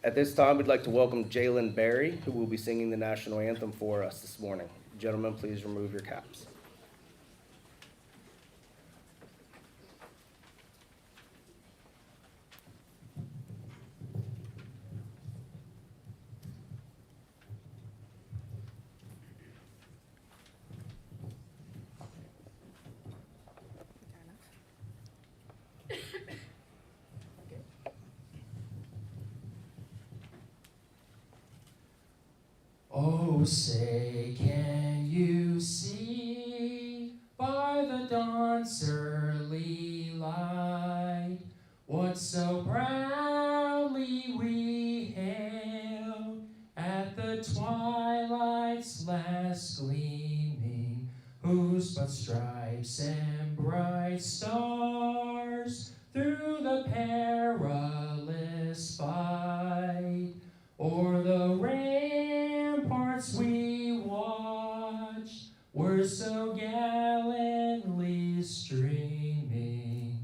At this time, we'd like to welcome Jalen Berry, who will be singing the national anthem for us this morning. Gentlemen, please remove your caps. Oh, say, can you see by the dawn's early light what so proudly we hailed at the twilight's last gleaming, whose but stripes and bright stars through the perilous fight o'er the ramparts we watched were so gallantly streaming,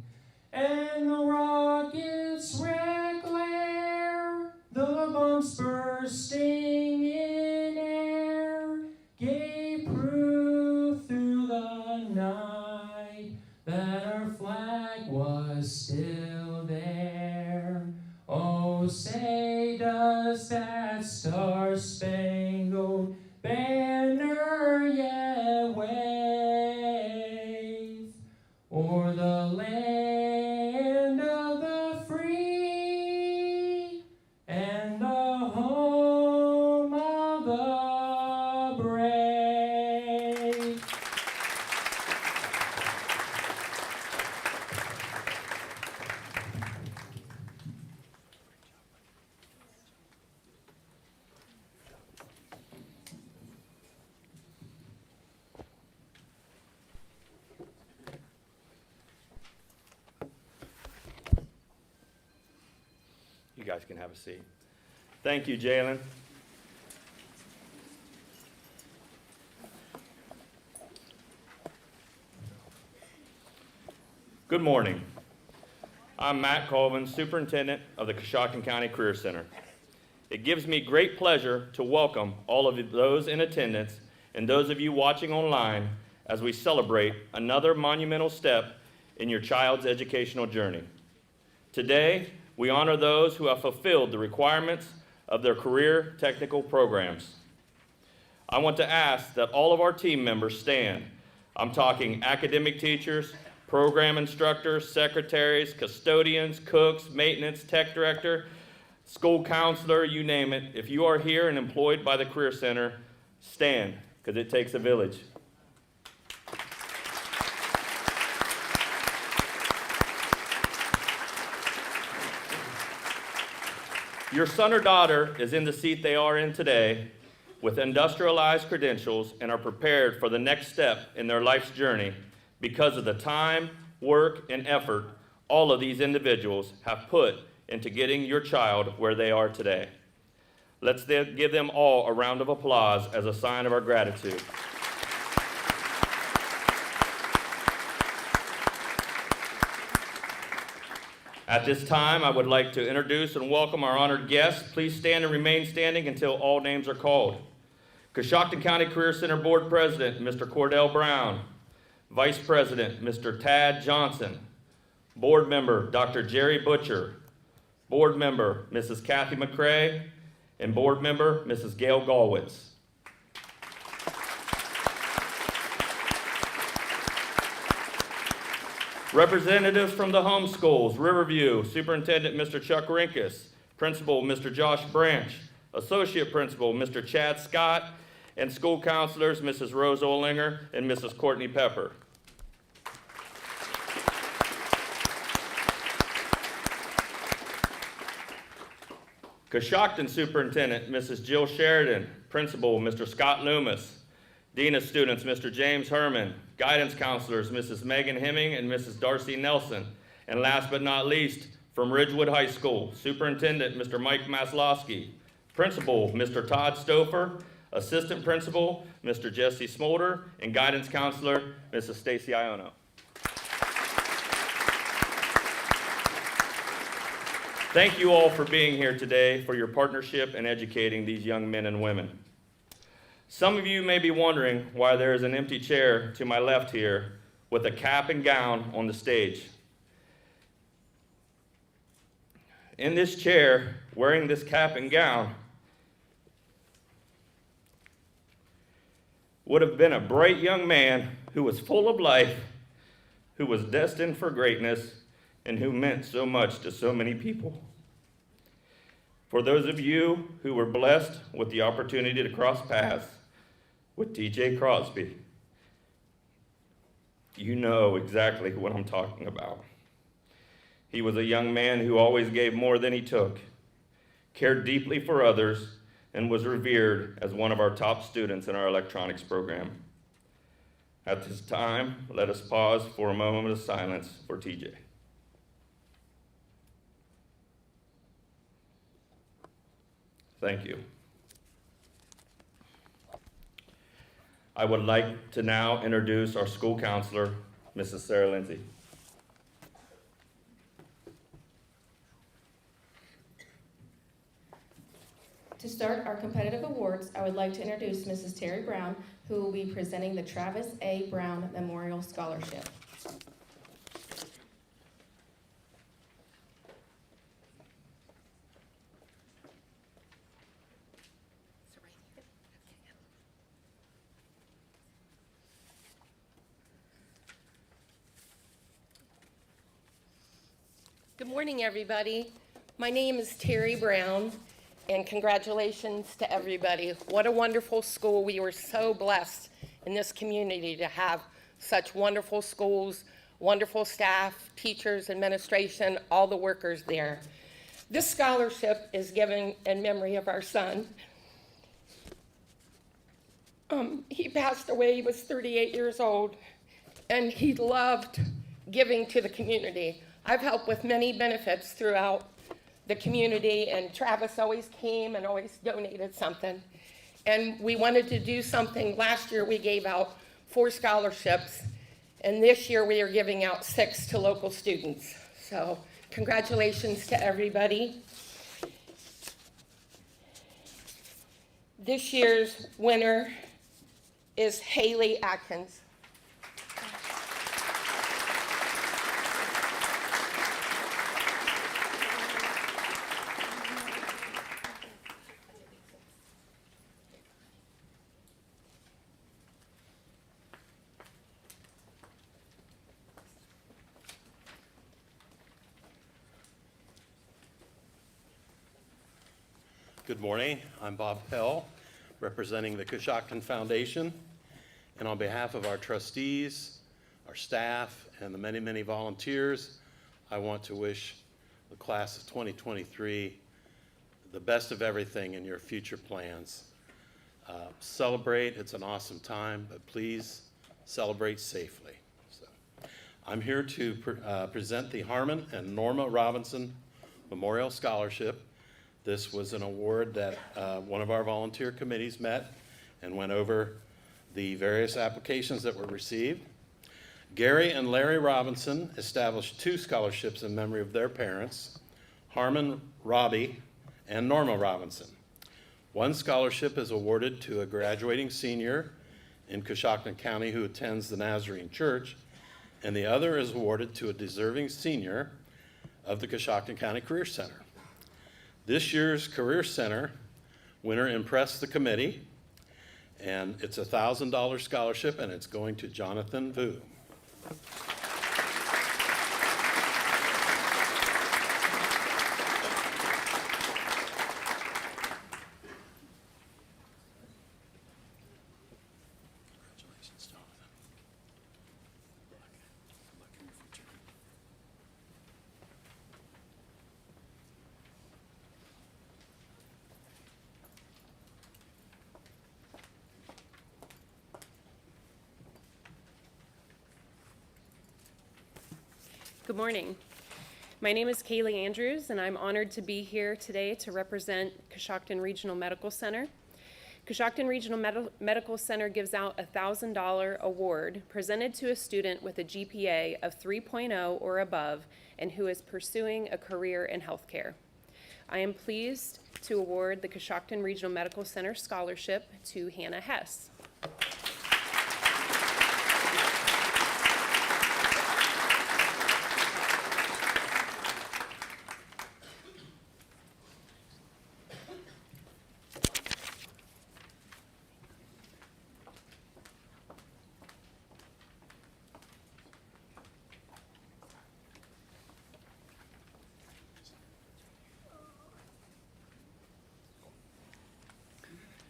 and the rockets' red glare, the bombs bursting in air, gave proof through the night that our flag was still there. Oh, say, does that star-spangled banner yet wave o'er the land of the free and the home of the brave? You guys can have a seat. Thank you, Jalen. Good morning. I'm Matt Colvin, Superintendent of the Coshocton County Career Center. It gives me great pleasure to welcome all of those in attendance and those of you watching online as we celebrate another monumental step in your child's educational journey. Today, we honor those who have fulfilled the requirements of their career technical programs. I want to ask that all of our team members stand. I'm talking academic teachers, program instructors, secretaries, custodians, cooks, maintenance, tech director, school counselor, you name it. If you are here and employed by the Career Center, stand, because it takes a village. Your son or daughter is in the seat they are in today with industrialized credentials and are prepared for the next step in their life's journey because of the time, work, and effort all of these individuals have put into getting your child where they are today. Let's then give them all a round of applause as a sign of our gratitude. At this time, I would like to introduce and welcome our honored guests. Please stand and remain standing until all names are called. Coshocton County Career Center Board President, Mr. Cordell Brown. Vice President, Mr. Tad Johnson. Board Member, Dr. Jerry Butcher. Board Member, Mrs. Kathy McCrae. And Board Member, Mrs. Gail Gallwitz. Representatives from the home schools, Riverview, Superintendent Mr. Chuck Rinkus, Principal Mr. Josh Branch, Associate Principal Mr. Chad Scott, and school counselors Mrs. Rose Olinger and Mrs. Courtney Pepper. Coshocton Superintendent Mrs. Jill Sheridan, Principal Mr. Scott Loomis, Dean of Students, Mr. James Herman, Guidance Counselors, Mrs. Megan Hemming and Mrs. Darcy Nelson, and last but not least, from Ridgewood High School, Superintendent Mr. Mike Maslowski, Principal Mr. Todd Stouffer, Assistant Principal Mr. Jesse Smolder, and Guidance Counselor Mrs. Stacy Iono. Thank you all for being here today, for your partnership in educating these young men and women. Some of you may be wondering why there is an empty chair to my left here with a cap and gown on the stage. In this chair, wearing this cap and gown, would have been a bright young man who was full of life, who was destined for greatness, and who meant so much to so many people. For those of you who were blessed with the opportunity to cross paths with TJ Crosby, you know exactly what I'm talking about. He was a young man who always gave more than he took, cared deeply for others, and was revered as one of our top students in our electronics program. At this time, let us pause for a moment of silence for TJ. Thank you. I would like to now introduce our school counselor, Mrs. Sarah Lindsay. To start our competitive awards, I would like to introduce Mrs. Terry Brown, who will be presenting the Travis A. Brown Memorial Scholarship. Good morning, everybody. My name is Terry Brown, and congratulations to everybody. What a wonderful school. We were so blessed in this community to have such wonderful schools, wonderful staff, teachers, administration, all the workers there. This scholarship is given in memory of our son. He passed away, he was 38 years old, and he loved giving to the community. I've helped with many benefits throughout the community, and Travis always came and always donated something. And we wanted to do something. Last year we gave out 4 scholarships, and this year we are giving out 6 to local students. So congratulations to everybody. This year's winner is Haley Atkins. Good morning. I'm Bob Pell, representing the Coshocton Foundation. And on behalf of our trustees, our staff, and the many, many volunteers, I want to wish the class of 2023 the best of everything in your future plans. Celebrate. It's an awesome time, but please celebrate safely. So, I'm here to present the Harmon and Norma Robinson Memorial Scholarship. This was an award that one of our volunteer committees met and went over the various applications that were received. Gary and Larry Robinson established 2 scholarships in memory of their parents, Harmon Robbie and Norma Robinson. One scholarship is awarded to a graduating senior in Coshocton County who attends the Nazarene Church, and the other is awarded to a deserving senior of the Coshocton County Career Center. This year's Career Center winner impressed the committee, and it's a $1,000 scholarship, and it's going to Jonathan Vu. Congratulations, Jonathan. Good luck in your future. Good morning. My name is Kaylee Andrews, and I'm honored to be here today to represent Coshocton Regional Medical Center. Coshocton Regional Medical Center gives out a $1,000 award presented to a student with a GPA of 3.0 or above and who is pursuing a career in healthcare. I am pleased to award the Coshocton Regional Medical Center Scholarship to Hannah Hess.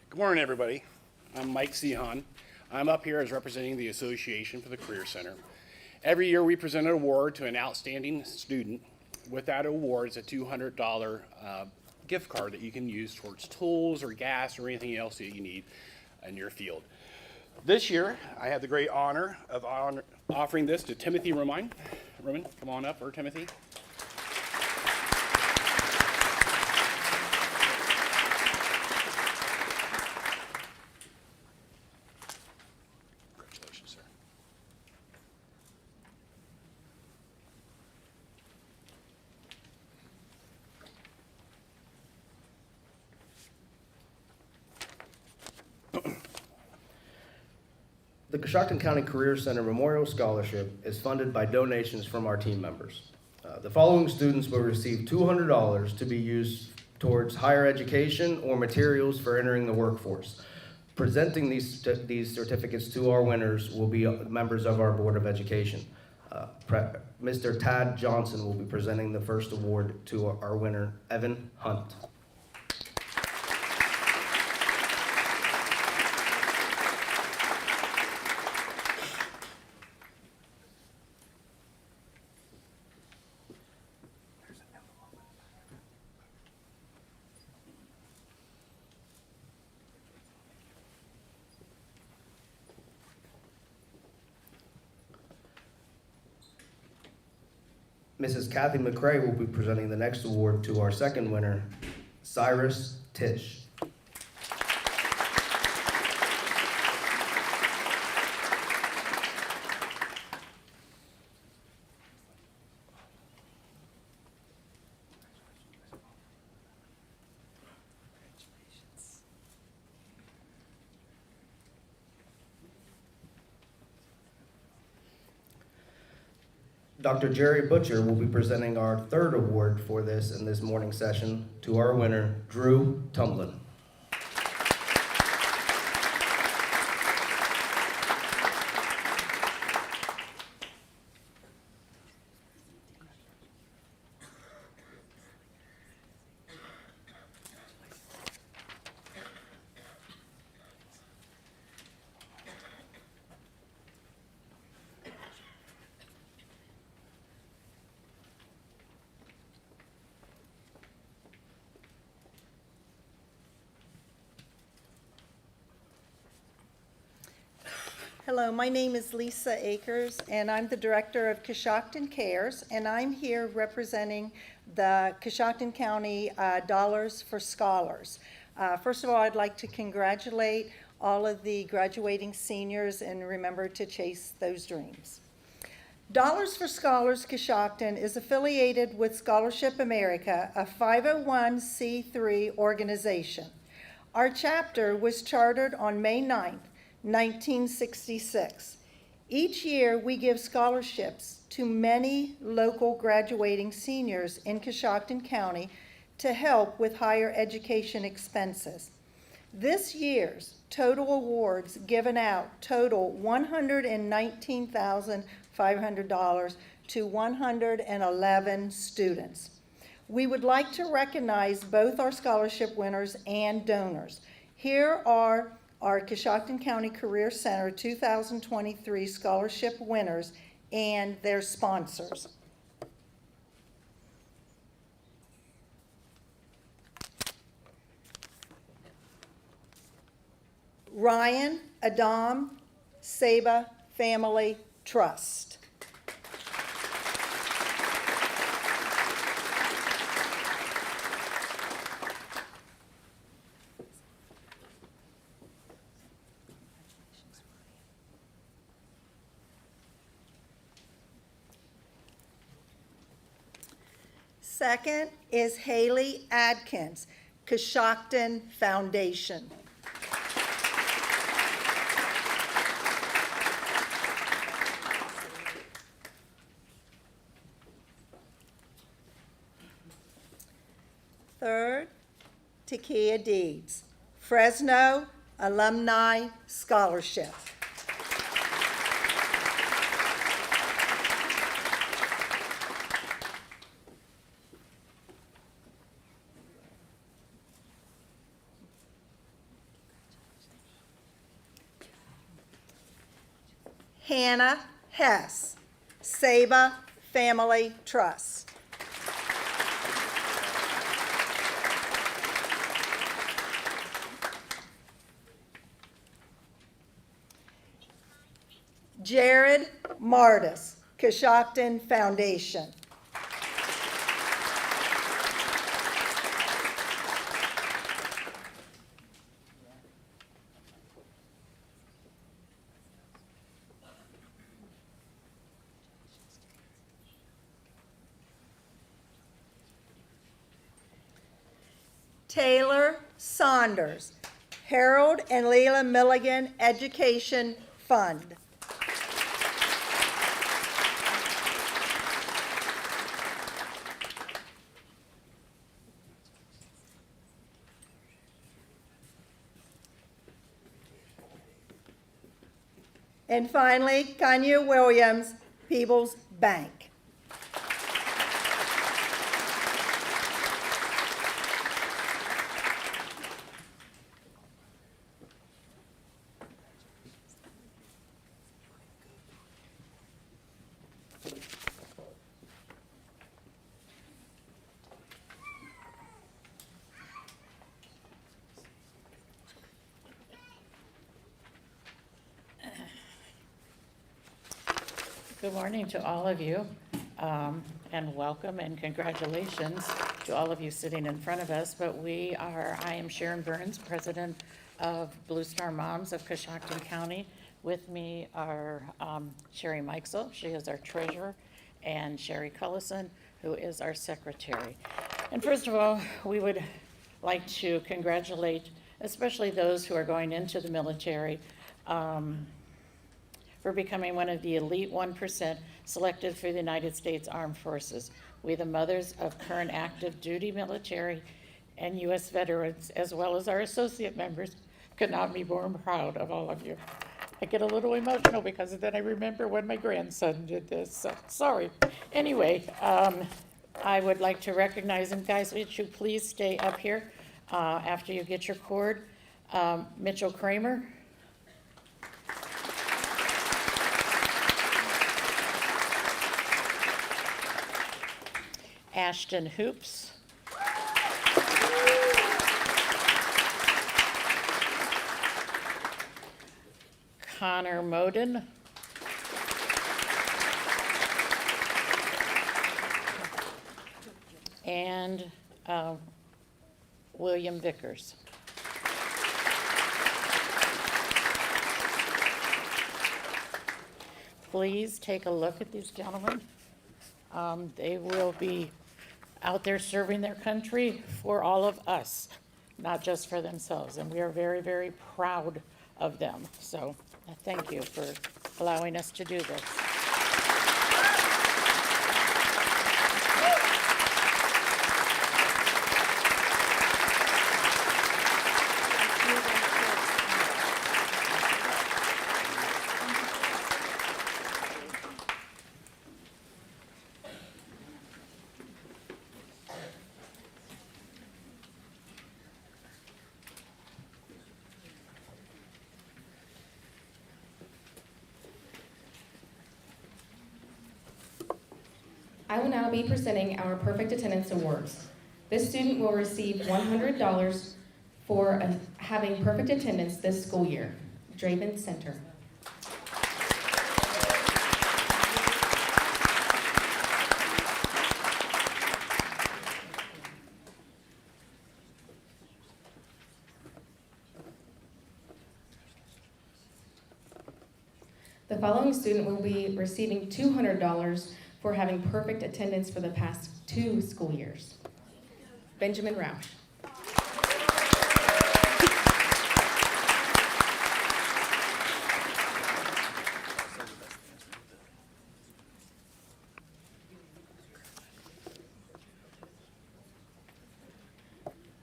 Good morning, everybody. I'm Mike Sehan. I'm up here as representing the Association for the Career Center. Every year we present an award to an outstanding student. With that award, it's a $200 gift card that you can use towards tools or gas or anything else that you need in your field. This year, I have the great honor of offering this to Timothy Roman. Roman, come on up, or Timothy. Congratulations, sir. The Coshocton County Career Center Memorial Scholarship is funded by donations from our team members. The following students will receive $200 to be used towards higher education or materials for entering the workforce. Presenting these certificates to our winners will be members of our Board of Education. Mr. Tad Johnson will be presenting the first award to our winner, Evan Hunt. Mrs. Kathy McCrae will be presenting the next award to our second winner, Cyrus Tish. Dr. Jerry Butcher will be presenting our third award for this in this morning session to our winner, Drew Tumblin. Hello, my name is Lisa Akers, and I'm the Director of Coshocton Cares, and I'm here representing the Coshocton County Dollars for Scholars. First of all, I'd like to congratulate all of the graduating seniors and remember to chase those dreams. Dollars for Scholars Coshocton is affiliated with Scholarship America, a 501c3 organization. Our chapter was chartered on May 9th, 1966. Each year, we give scholarships to many local graduating seniors in Coshocton County to help with higher education expenses. This year's total awards given out total $119,500 to 111 students. We would like to recognize both our scholarship winners and donors. Here are our Coshocton County Career Center 2023 scholarship winners and their sponsors. Ryan Adam Saba Family Trust. Second is Haley Adkins, Coshocton Foundation. Third, Takia Deeds, Fresno Alumni Scholarship. Hannah Hess, Saba Family Trust. Jared Martis, Coshocton Foundation. Taylor Saunders, Harold and Leila Milligan Education Fund. And finally, Kanya Williams, Peebles Bank. Good morning to all of you, and welcome and congratulations to all of you sitting in front of us. But I am Sharon Burns, president of Blue Star Moms of Coshocton County. With me are Sherry Meixel, she is our treasurer, and Sherry Cullison, who is our secretary. And first of all, we would like to congratulate especially those who are going into the military, for becoming one of the elite 1% selected for the United States Armed Forces. We, the mothers of current active duty military and U.S. veterans, as well as our associate members, could not be more proud of all of you. I get a little emotional because then I remember when my grandson did this, so sorry. Anyway, I would like to recognize them. Guys, would you please stay up here after you get your cord? Mitchell Kramer. Ashton Hoops. Connor Moden. And William Vickers. Please take a look at these gentlemen. They will be out there serving their country for all of us, not just for themselves. And we are very, very proud of them. So thank you for allowing us to do this. I will now be presenting our Perfect Attendance Awards. This student will receive $100 for having perfect attendance this school year. Draven Center. The following student will be receiving $200 for having perfect attendance for the past 2 school years. Benjamin Roush.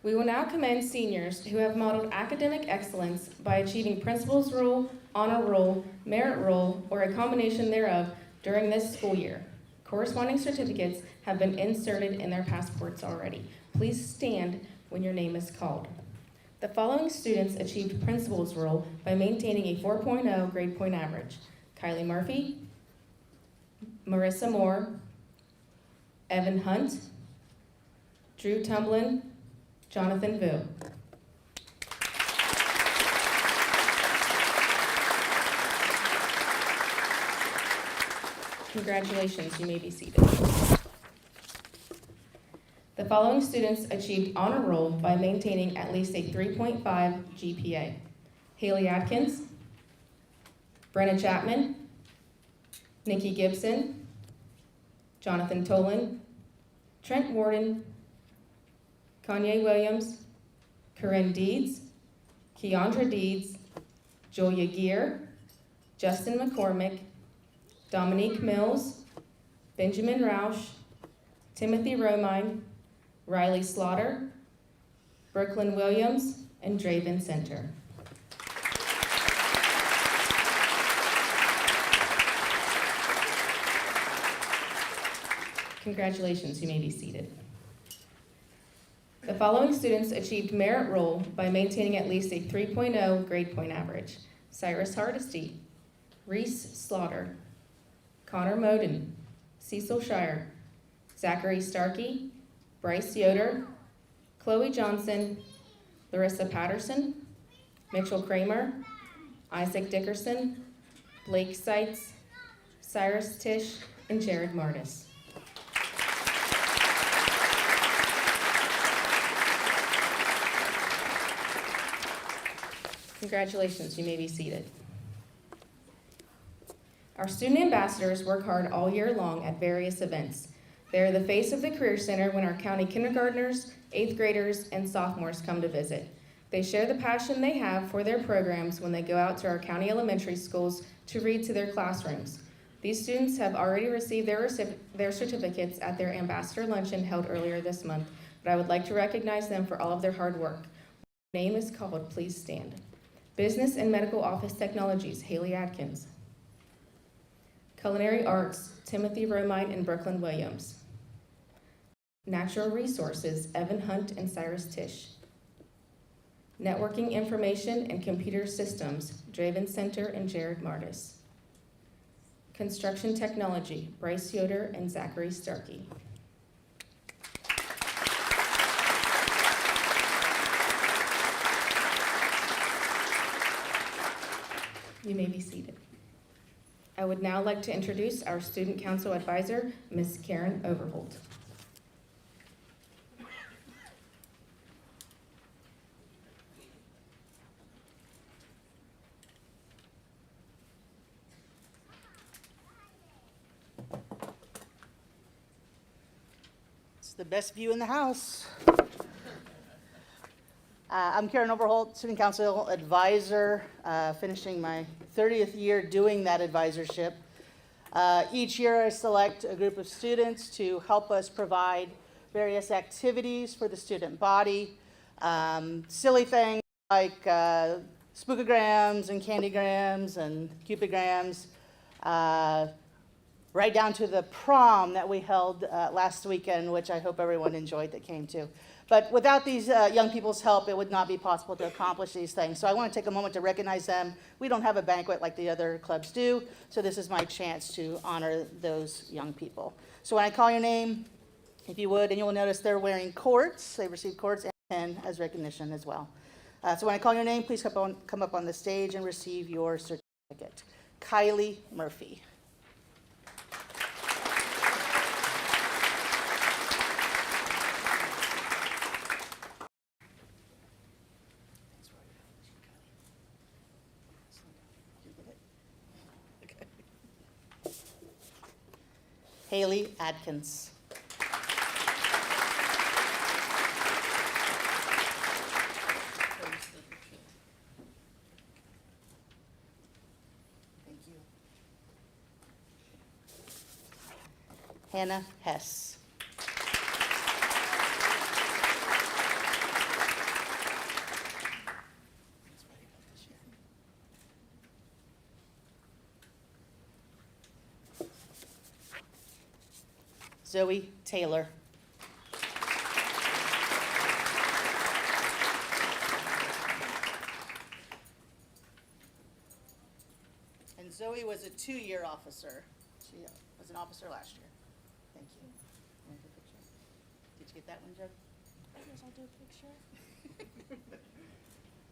We will now commend seniors who have modeled academic excellence by achieving principal's roll, honor roll, merit roll, or a combination thereof during this school year. Corresponding certificates have been inserted in their passports already. Please stand when your name is called. The following students achieved principal's roll by maintaining a 4.0 grade point average: Kylie Murphy, Marissa Moore, Evan Hunt, Drew Tumblin, Jonathan Vu. Congratulations, you may be seated. The following students achieved honor roll by maintaining at least a 3.5 GPA: Haley Atkins, Brenna Chapman, Nikki Gibson, Jonathan Tolan, Trent Warden, Kanye Williams, Corinne Deeds, Keandra Deeds, Julia Gear, Justin McCormick, Dominique Mills, Benjamin Roush, Timothy Romine, Riley Slaughter, Brooklyn Williams, and Draven Center. Congratulations, you may be seated. The following students achieved merit roll by maintaining at least a 3.0 grade point average: Cyrus Hardesty, Reese Slaughter, Connor Moden, Cecil Shire, Zachary Starkey, Bryce Yoder, Chloe Johnson, Larissa Patterson, Mitchell Kramer, Isaac Dickerson, Blake Seitz, Cyrus Tish, and Jared Martis. Congratulations, you may be seated. Our student ambassadors work hard all year long at various events. They are the face of the Career Center when our county kindergartners, 8th graders, and sophomores come to visit. They share the passion they have for their programs when they go out to our county elementary schools to read to their classrooms. These students have already received their certificates at their ambassador luncheon held earlier this month, but I would like to recognize them for all of their hard work. When your name is called, please stand. Business and Medical Office Technologies, Haley Atkins. Culinary Arts, Timothy Romine and Brooklyn Williams. Natural Resources, Evan Hunt and Cyrus Tish. Networking Information and Computer Systems, Draven Center and Jared Martis. Construction Technology, Bryce Yoder and Zachary Starkey. You may be seated. I would now like to introduce our Student Council Advisor, Ms. Karen Overholt. It's the best view in the house. I'm Karen Overholt, Student Council Advisor, finishing my 30th year doing that advisorship. Each year I select a group of students to help us provide various activities for the student body. Silly things like spookograms and candygrams and cupidgrams, right down to the prom that we held last weekend, which I hope everyone enjoyed that came to. But without these young people's help, it would not be possible to accomplish these things. So I want to take a moment to recognize them. We don't have a banquet like the other clubs do, so this is my chance to honor those young people. So when I call your name, if you would, and you will notice they're wearing cords. They received cords and a pen as recognition as well. So when I call your name, please come up on the stage and receive your certificate. Kylie Murphy. Haley Adkins. Hannah Hess. Zoe Taylor. And Zoe was a 2-year officer. She was an officer last year. Thank you. Want to take a picture? Did you get that one, Joe? Yes, I'll do a picture.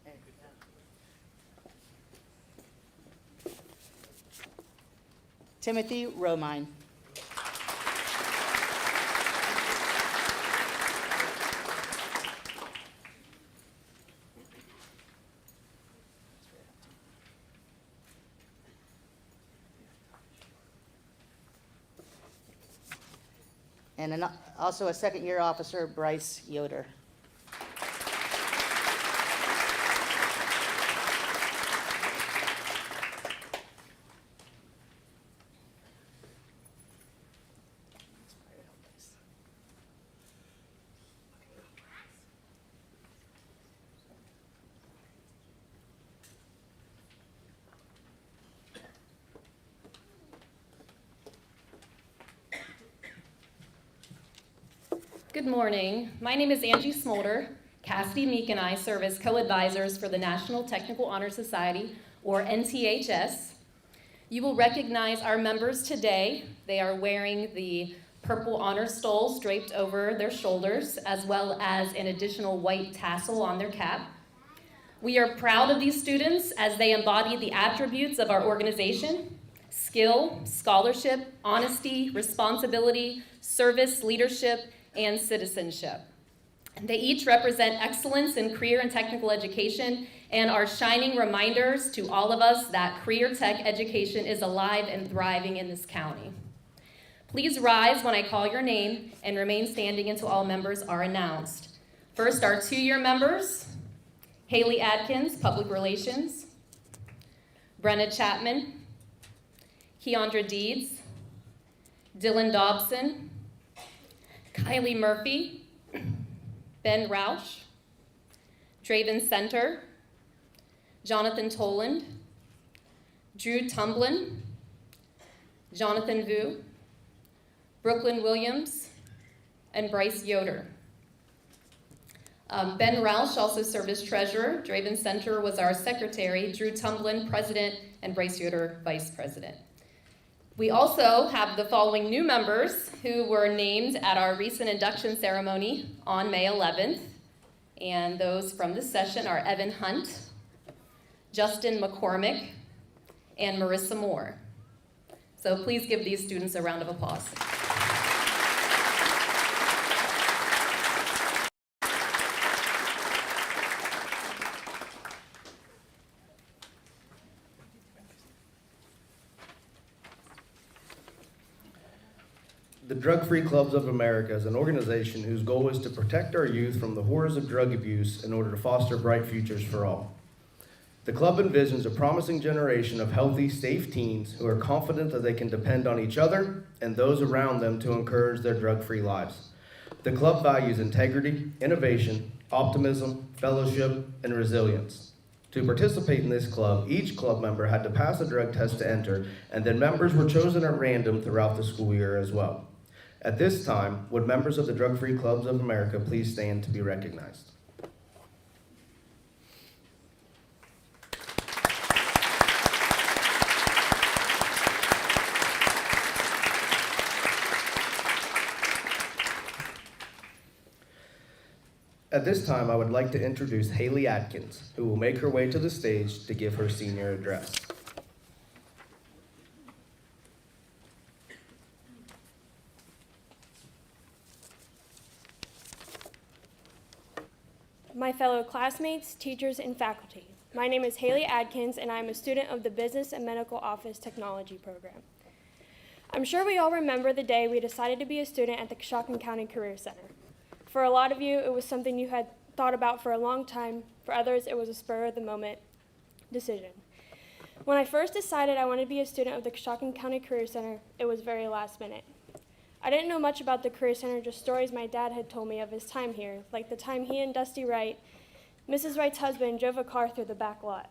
There you go. Timothy Romine. And also a 2nd-year officer, Bryce Yoder. Good morning. My name is Angie Smolder. Cassidy Meek and I serve as co-advisors for the National Technical Honor Society, or NTHS. You will recognize our members today. They are wearing the purple honor stoles draped over their shoulders, as well as an additional white tassel on their cap. We are proud of these students as they embody the attributes of our organization: skill, scholarship, honesty, responsibility, service, leadership, and citizenship. They each represent excellence in career and technical education and are shining reminders to all of us that career tech education is alive and thriving in this county. Please rise when I call your name and remain standing until all members are announced. First, our 2-year members: Haley Adkins, Public Relations; Brenna Chapman; Keandra Deeds; Dylan Dobson; Kylie Murphy; Ben Rausch; Draven Center; Jonathan Toland; Drew Tumblin; Jonathan Vu; Brooklyn Williams; and Bryce Yoder. Ben Rausch also served as treasurer. Draven Center was our secretary. Drew Tumblin, president, and Bryce Yoder, vice president. We also have the following new members who were named at our recent induction ceremony on May 11th. And those from this session are Evan Hunt, Justin McCormick, and Marissa Moore. So please give these students a round of applause. The Drug-Free Clubs of America is an organization whose goal is to protect our youth from the horrors of drug abuse in order to foster bright futures for all. The club envisions a promising generation of healthy, safe teens who are confident that they can depend on each other and those around them to encourage their drug-free lives. The club values integrity, innovation, optimism, fellowship, and resilience. To participate in this club, each club member had to pass a drug test to enter, and then members were chosen at random throughout the school year as well. At this time, would members of the Drug-Free Clubs of America please stand to be recognized? At this time, I would like to introduce Haley Adkins, who will make her way to the stage to give her senior address. My fellow classmates, teachers, and faculty, my name is Haley Adkins, and I'm a student of the Business and Medical Office Technology program. I'm sure we all remember the day we decided to be a student at the Coshocton County Career Center. For a lot of you, it was something you had thought about for a long time. For others, it was a spur-of-the-moment decision. When I first decided I wanted to be a student of the Coshocton County Career Center, it was very last minute. I didn't know much about the Career Center, just stories my dad had told me of his time here, like the time he and Dusty Wright, Mrs. Wright's husband, drove a car through the back lot.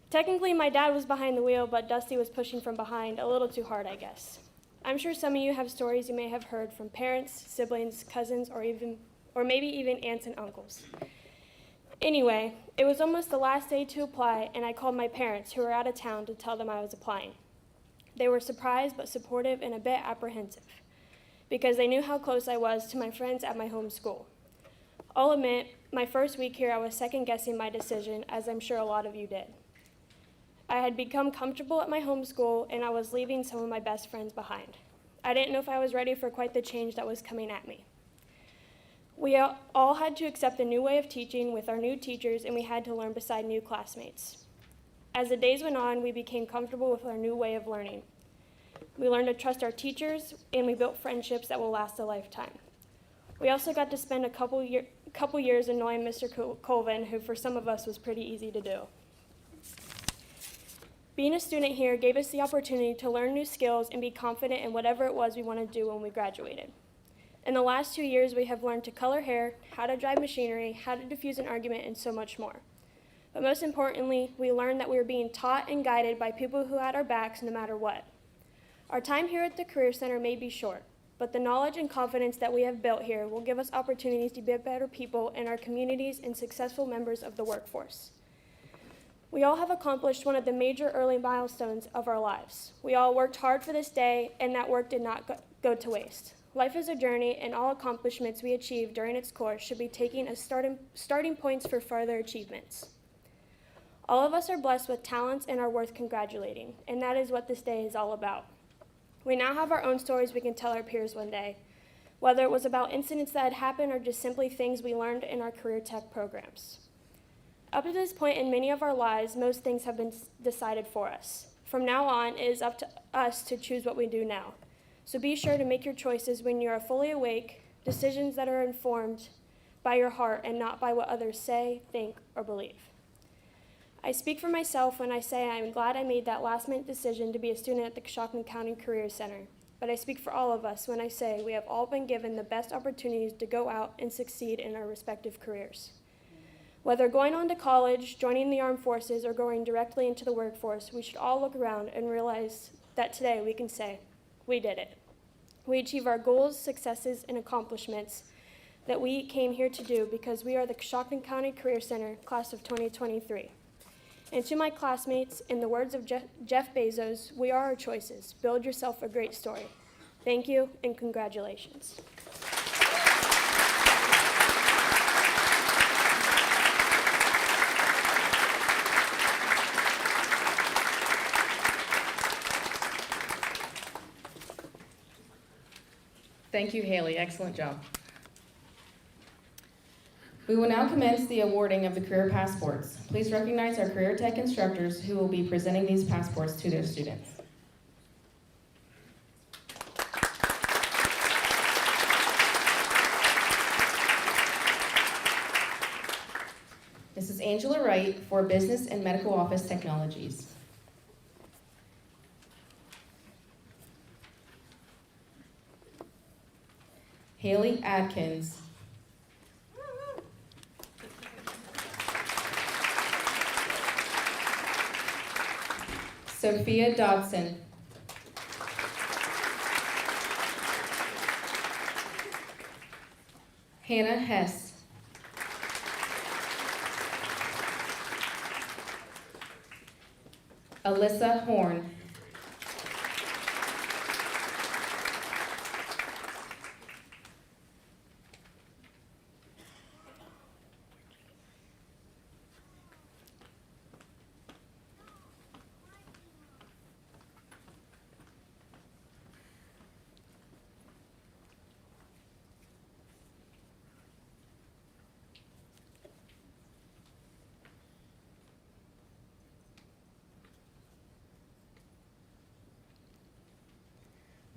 Technically, my dad was behind the wheel, but Dusty was pushing from behind a little too hard, I guess. I'm sure some of you have stories you may have heard from parents, siblings, cousins, or maybe even aunts and uncles. Anyway, it was almost the last day to apply, and I called my parents, who were out of town, to tell them I was applying. They were surprised but supportive and a bit apprehensive, because they knew how close I was to my friends at my home school. I'll admit, my first week here I was second-guessing my decision, as I'm sure a lot of you did. I had become comfortable at my home school, and I was leaving some of my best friends behind. I didn't know if I was ready for quite the change that was coming at me. We all had to accept a new way of teaching with our new teachers, and we had to learn beside new classmates. As the days went on, we became comfortable with our new way of learning. We learned to trust our teachers, and we built friendships that will last a lifetime. We also got to spend a couple years annoying Mr. Colvin, who for some of us was pretty easy to do. Being a student here gave us the opportunity to learn new skills and be confident in whatever it was we wanted to do when we graduated. In the last 2 years, we have learned to color hair, how to drive machinery, how to defuse an argument, and so much more. But most importantly, we learned that we were being taught and guided by people who had our backs no matter what. Our time here at the Career Center may be short, but the knowledge and confidence that we have built here will give us opportunities to be better people in our communities and successful members of the workforce. We all have accomplished one of the major early milestones of our lives. We all worked hard for this day, and that work did not go to waste. Life is a journey, and all accomplishments we achieve during its course should be taken as starting points for further achievements. All of us are blessed with talents and are worth congratulating, and that is what this day is all about. We now have our own stories we can tell our peers one day, whether it was about incidents that had happened or just simply things we learned in our career tech programs. Up to this point in many of our lives, most things have been decided for us. From now on, it is up to us to choose what we do now. So be sure to make your choices when you are fully awake, decisions that are informed by your heart and not by what others say, think, or believe. I speak for myself when I say I am glad I made that last-minute decision to be a student at the Coshocton County Career Center, but I speak for all of us when I say we have all been given the best opportunities to go out and succeed in our respective careers. Whether going on to college, joining the armed forces, or going directly into the workforce, we should all look around and realize that today we can say, we did it. We achieve our goals, successes, and accomplishments that we came here to do because we are the Coshocton County Career Center, class of 2023. And to my classmates, in the words of Jeff Bezos, we are our choices. Build yourself a great story. Thank you, and congratulations. Thank you, Haley. Excellent job. We will now commence the awarding of the career passports. Please recognize our career tech instructors who will be presenting these passports to their students. Mrs. Angela Wright for Business and Medical Office Technologies. Haley Adkins. Sophia Dodson. Hannah Hess. Alyssa Horn.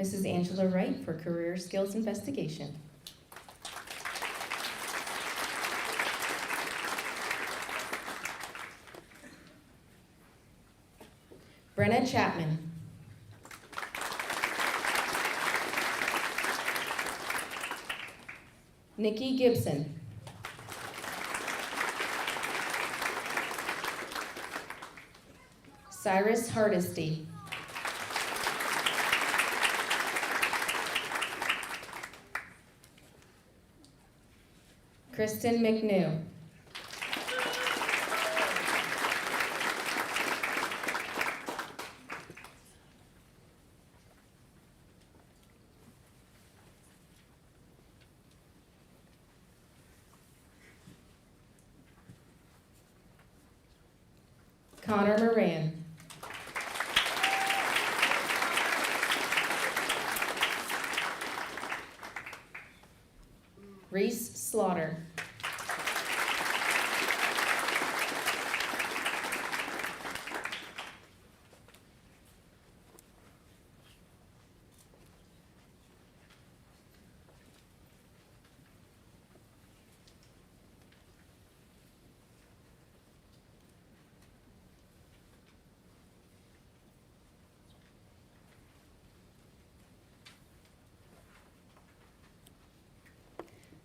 Mrs. Angela Wright for Career Skills Investigation. Brenna Chapman. Nikki Gibson. Cyrus Hardesty. Kristen McNew. Connor Moran. Reese Slaughter.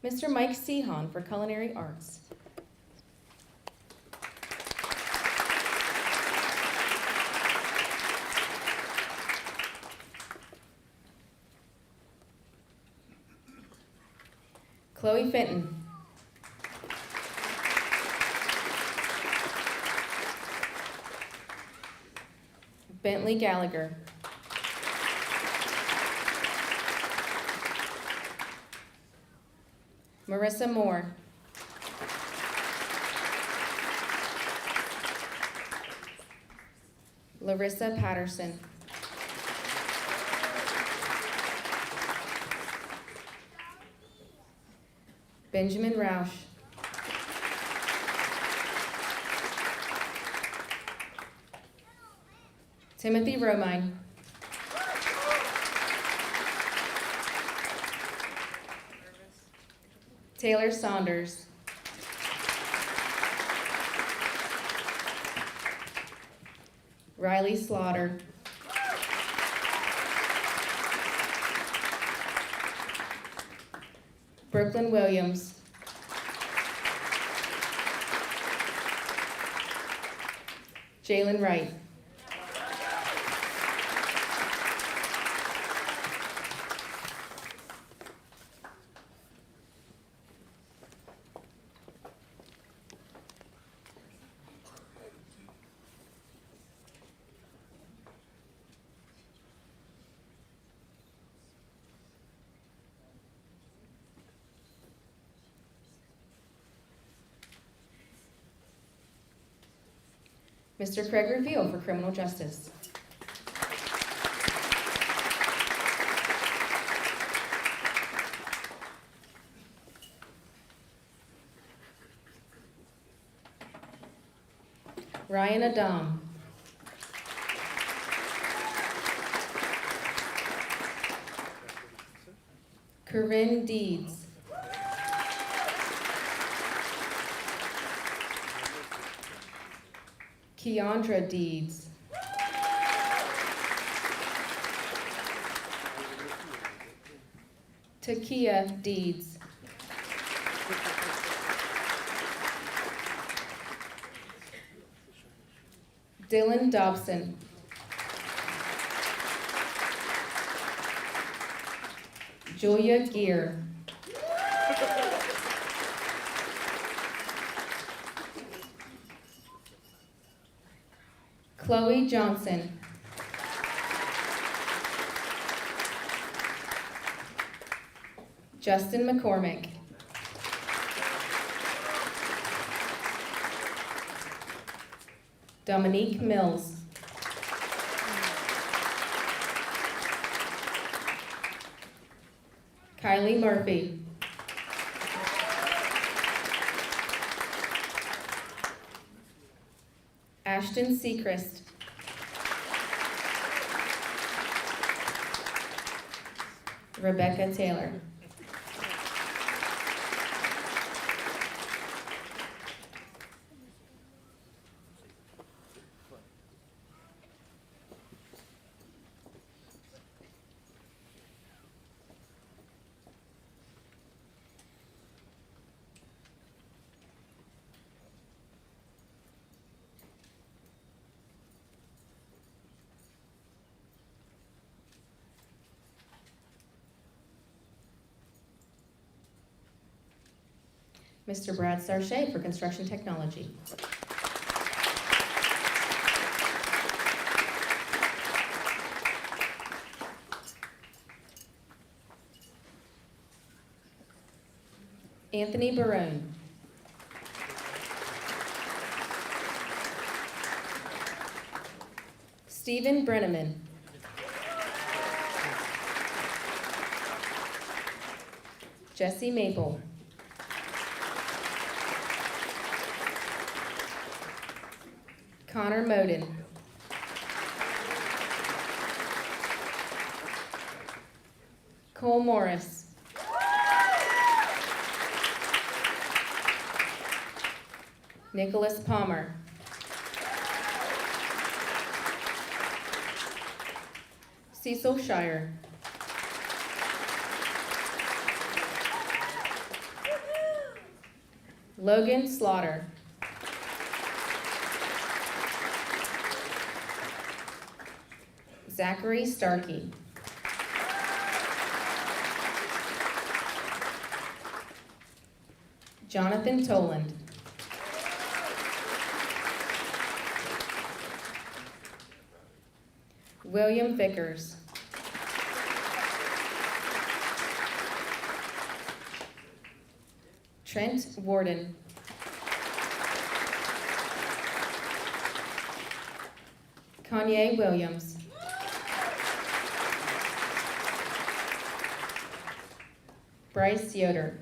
Mr. Mike Sehan for Culinary Arts. Chloe Fenton. Bentley Gallagher. Marissa Moore. Larissa Patterson. Benjamin Roush. Timothy Romine. Taylor Saunders. Riley Slaughter. Brooklyn Williams. Jalen Wright. Mr. Craig Reveal for Criminal Justice. Ryan Adam. Corinne Deeds. Keandra Deeds. Takia Deeds. Dylan Dobson. Julia Gear. Chloe Johnson. Justin McCormick. Dominique Mills. Kylie Murphy. Ashton Sechrist. Rebecca Taylor. Mr. Brad Sarche for construction technology. Anthony Barone. Stephen Brenneman. Jesse Maple. Connor Moden. Cole Morris. Nicholas Palmer. Cecil Shire. Logan Slaughter. Zachary Starkey. Jonathan Toland. William Vickers. Trent Warden. Kanye Williams. Bryce Yoder.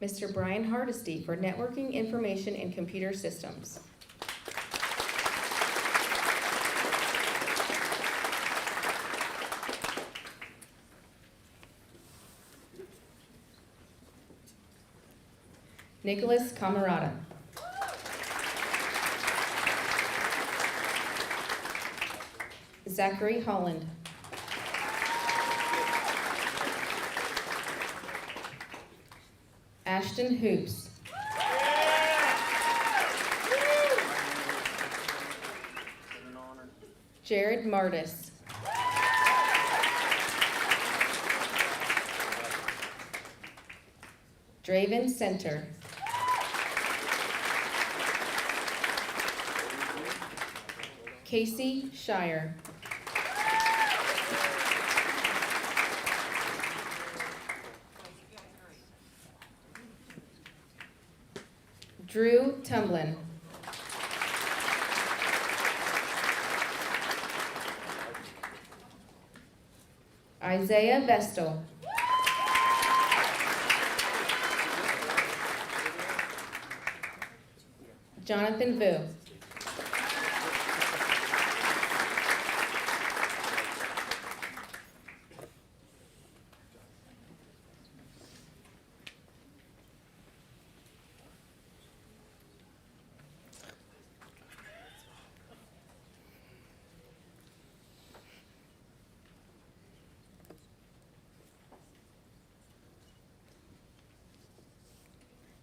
Mr. Brian Hardesty for Networking, Information, and Computer Systems. Nicholas Camarada. Zachary Holland. Ashton Hoops. Jared Martis. Draven Center. Casey Shire. Drew Tumblin. Isaiah Vestal. Jonathan Vu.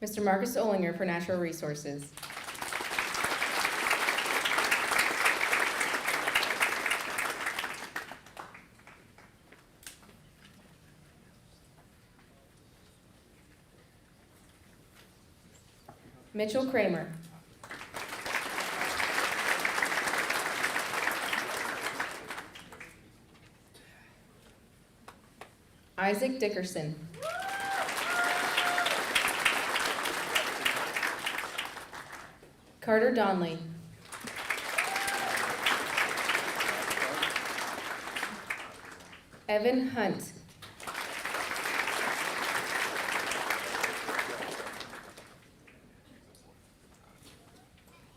Mr. Marcus Olinger for Natural Resources. Mitchell Kramer. Isaac Dickerson. Carter Donley. Evan Hunt.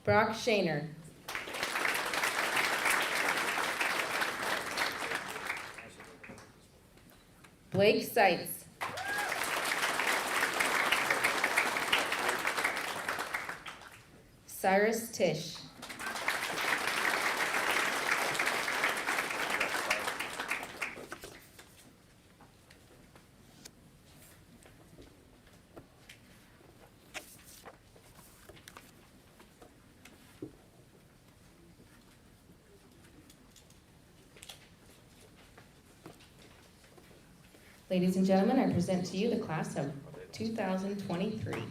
Brock Shaner. Blake Seitz. Cyrus Tish. Ladies and gentlemen, I present to you the class of 2023.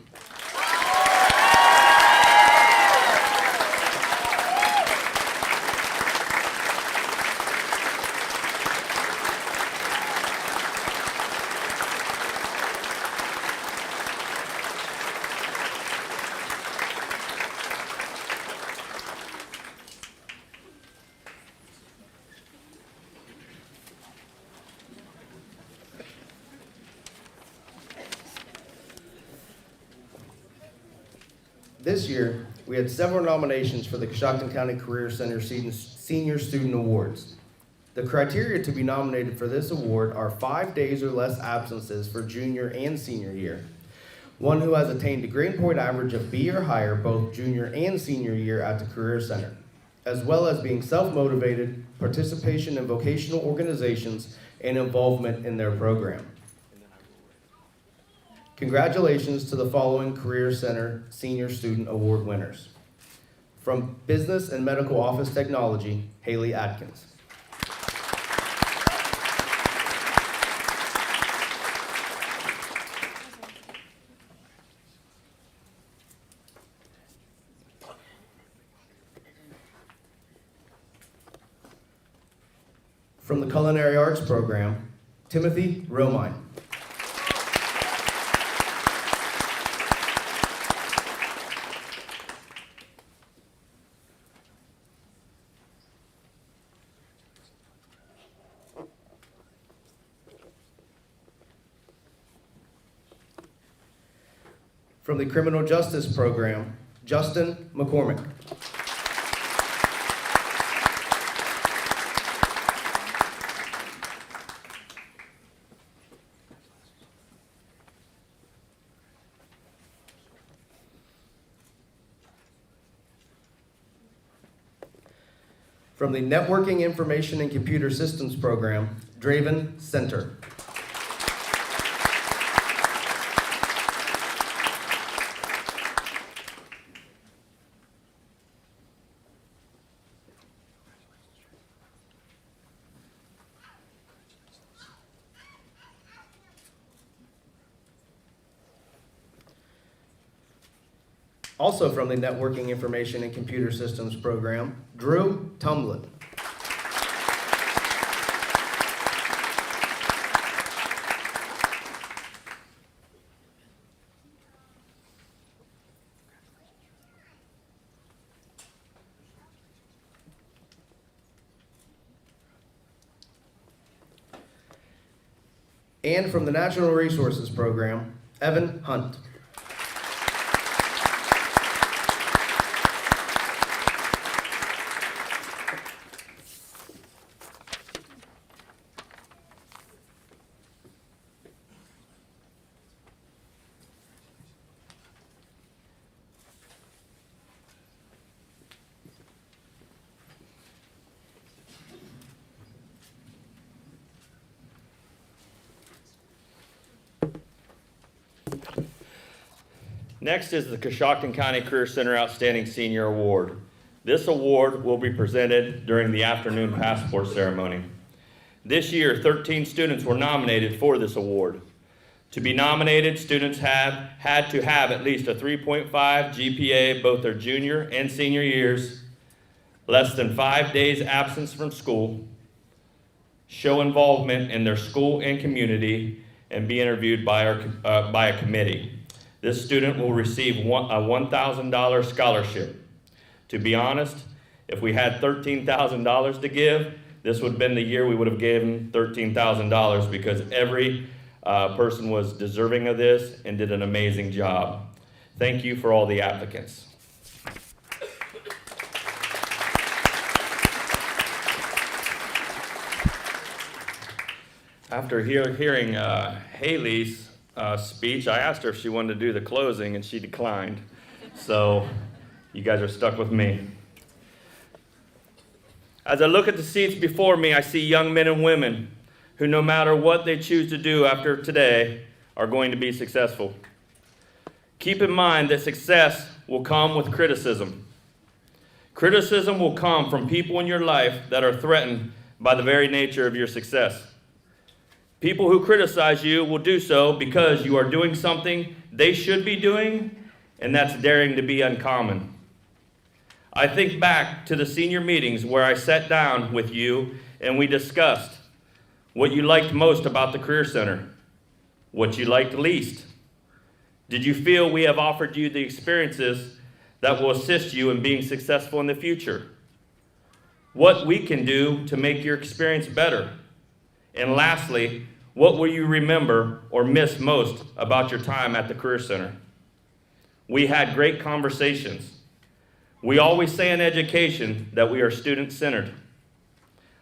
This year, we had several nominations for the Coshocton County Career Center Senior Student Awards. The criteria to be nominated for this award are 5 days or less absences for junior and senior year, one who has attained a grade point average of B or higher both junior and senior year at the Career Center, as well as being self-motivated, participation in vocational organizations, and involvement in their program. Congratulations to the following Career Center Senior Student Award winners. From Business and Medical Office Technology, Haley Adkins. From the Culinary Arts Program, Timothy Romine. From the Criminal Justice Program, Justin McCormick. From the Networking Information and Computer Systems Program, Draven Center. Also from the Networking Information and Computer Systems Program, Drew Tumlin. And from the Natural Resources Program, Evan Hunt. Next is the Coshocton County Career Center Outstanding Senior Award. This award will be presented during the afternoon passport ceremony. This year, 13 students were nominated for this award. To be nominated, students had to have at least a 3.5 GPA both their junior and senior years, less than 5 days absence from school, show involvement in their school and community, and be interviewed by a committee. This student will receive a $1,000 scholarship. To be honest, if we had $13,000 to give, this would have been the year we would have given $13,000 because every person was deserving of this and did an amazing job. Thank you for all the applicants. After hearing Haley's speech, I asked her if she wanted to do the closing, and she declined. So You guys are stuck with me. As I look at the seats before me, I see young men and women who, no matter what they choose to do after today, are going to be successful. Keep in mind that success will come with criticism. Criticism will come from people in your life that are threatened by the very nature of your success. People who criticize you will do so because you are doing something they should be doing, and that's daring to be uncommon. I think back to the senior meetings where I sat down with you and we discussed what you liked most about the Career Center, what you liked least. Did you feel we have offered you the experiences that will assist you in being successful in the future? What we can do to make your experience better? And lastly, what will you remember or miss most about your time at the Career Center? We had great conversations. We always say in education that we are student-centered.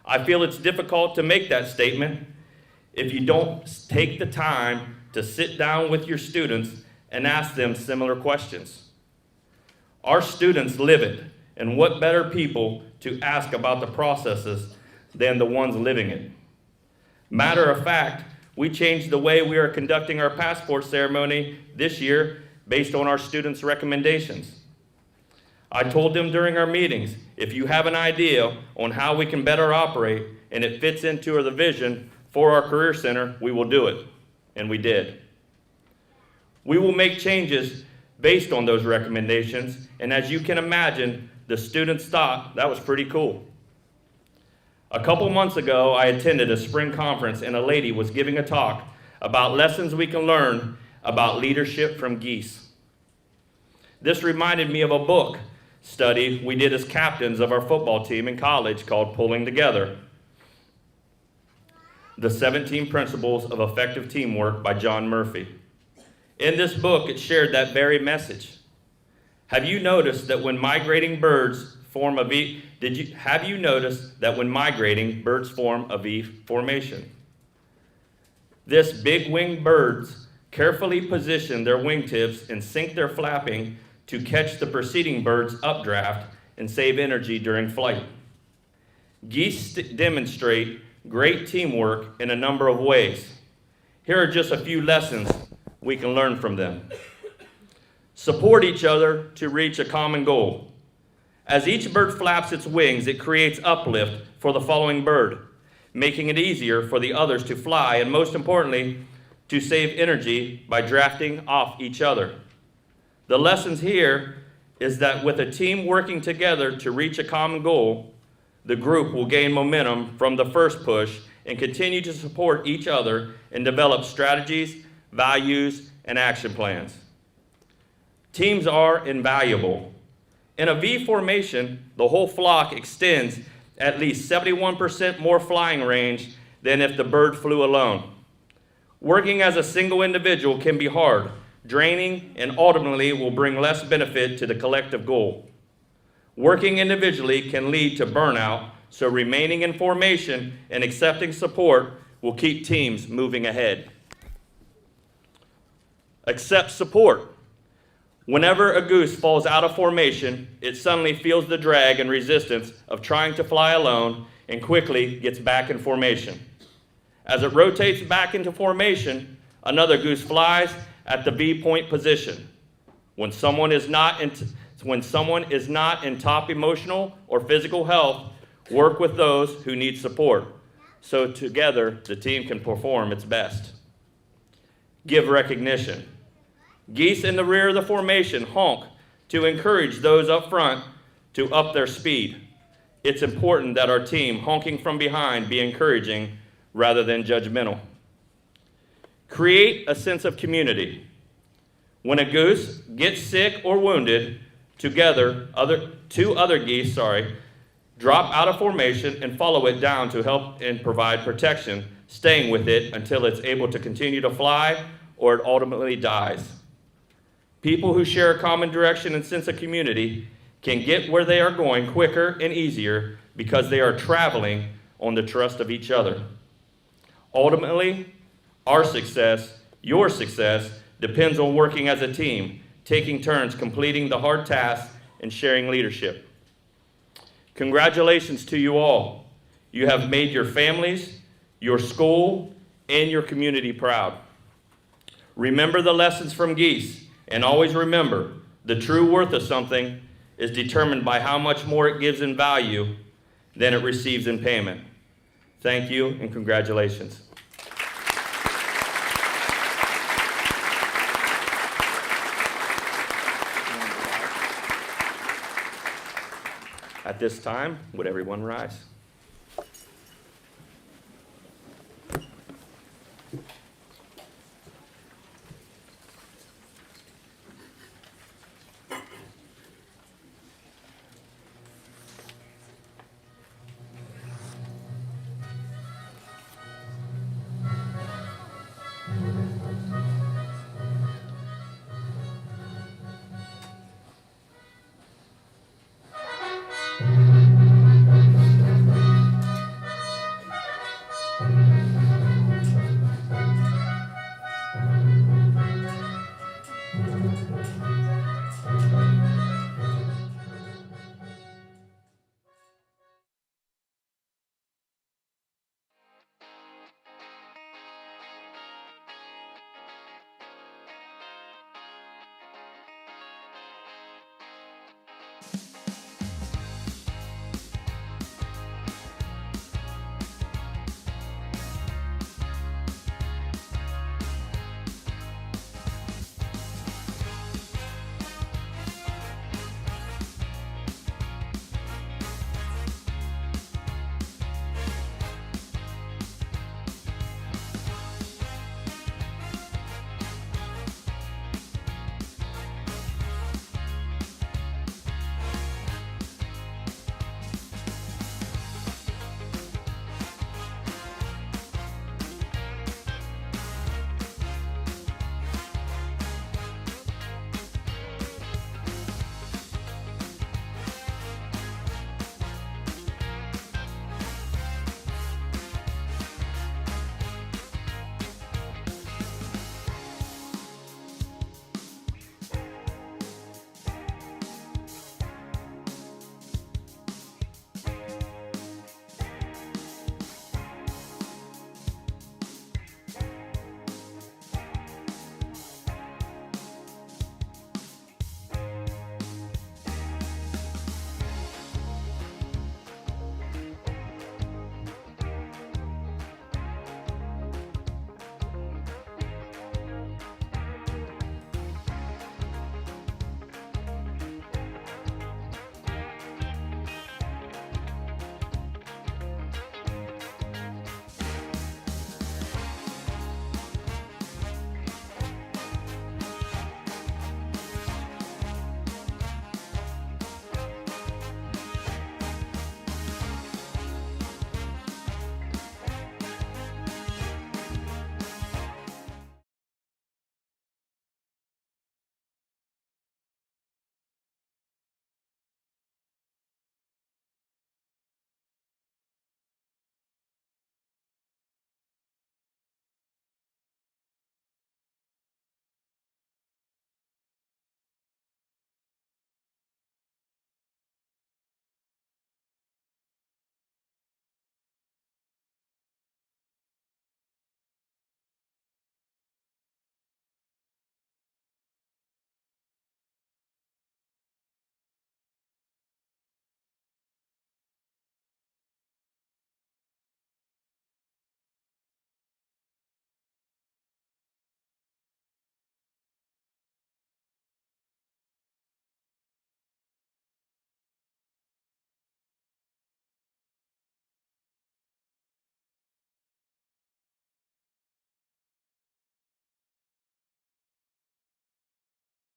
I feel it's difficult to make that statement if you don't take the time to sit down with your students and ask them similar questions. Our students live it, and what better people to ask about the processes than the ones living it? Matter of fact, we changed the way we are conducting our passport ceremony this year based on our students' recommendations. I told them during our meetings, if you have an idea on how we can better operate and it fits into the vision for our Career Center, we will do it. And we did. We will make changes based on those recommendations, and as you can imagine, the students thought that was pretty cool. A couple months ago, I attended a spring conference and a lady was giving a talk about lessons we can learn about leadership from geese. This reminded me of a book study we did as captains of our football team in college called Pulling Together: The 17 Principles of Effective Teamwork by John Murphy. In this book, it shared that very message. Have you noticed that when migrating birds form a V formation? This big-winged birds carefully position their wingtips and sink their flapping to catch the preceding bird's updraft and save energy during flight. Geese demonstrate great teamwork in a number of ways. Here are just a few lessons we can learn from them. Support each other to reach a common goal. As each bird flaps its wings, it creates uplift for the following bird, making it easier for the others to fly, and most importantly, to save energy by drafting off each other. The lessons here is that with a team working together to reach a common goal, the group will gain momentum from the first push and continue to support each other and develop strategies, values, and action plans. Teams are invaluable. In a V formation, the whole flock extends at least 71% more flying range than if the bird flew alone. Working as a single individual can be hard, draining, and ultimately will bring less benefit to the collective goal. Working individually can lead to burnout, so remaining in formation and accepting support will keep teams moving ahead. Accept support. Whenever a goose falls out of formation, it suddenly feels the drag and resistance of trying to fly alone and quickly gets back in formation. As it rotates back into formation, another goose flies at the V point position. When someone is not in top emotional or physical health, work with those who need support, so together the team can perform its best. Give recognition. Geese in the rear of the formation honk to encourage those up front to up their speed. It's important that our team honking from behind be encouraging rather than judgmental. Create a sense of community. When a goose gets sick or wounded, two other geese drop out of formation and follow it down to help and provide protection, staying with it until it's able to continue to fly or it ultimately dies. People who share a common direction and sense of community can get where they are going quicker and easier because they are traveling on the trust of each other. Ultimately, our success, your success, depends on working as a team, taking turns completing the hard tasks and sharing leadership. Congratulations to you all. You have made your families, your school, and your community proud. Remember the lessons from Geese, and always remember, the true worth of something is determined by how much more it gives in value than it receives in payment. Thank you and congratulations. At this time, would everyone rise?